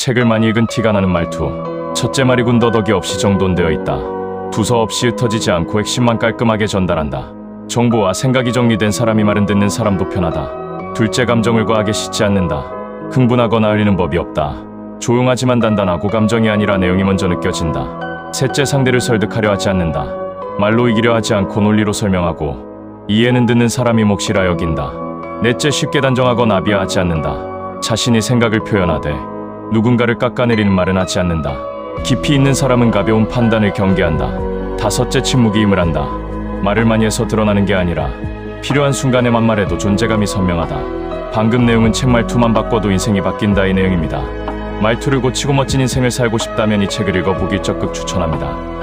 책을 많이 읽은 티가 나는 말투. 첫째 말이 군더더기 없이 정돈되어 있다. 두서 없이 흩어지지 않고 핵심만 깔끔하게 전달한다. 정보와 생각이 정리된 사람이 말은 듣는 사람도 편하다. 둘째 감정을 과하게 싣지 않는다. 흥분하거나 흘리는 법이 없다. 조용하지만 단단하고 감정이 아니라 내용이 먼저 느껴진다. 셋째 상대를 설득하려 하지 않는다. 말로 이기려 하지 않고 논리로 설명하고 이해는 듣는 사람이 몫이라 여긴다. 넷째 쉽게 단정하거나 비하하지 않는다. 자신의 생각을 표현하되 누군가를 깎아내리는 말은 하지 않는다. 깊이 있는 사람은 가벼운 판단을 경계한다. 다섯째 침묵이 힘을 한다. 말을 많이 해서 드러나는 게 아니라 필요한 순간에만 말해도 존재감이 선명하다. 방금 내용은 책 말투만 바꿔도 인생이 바뀐다의 내용입니다. 말투를 고치고 멋진 인생을 살고 싶다면 이 책을 읽어보길 적극 추천합니다.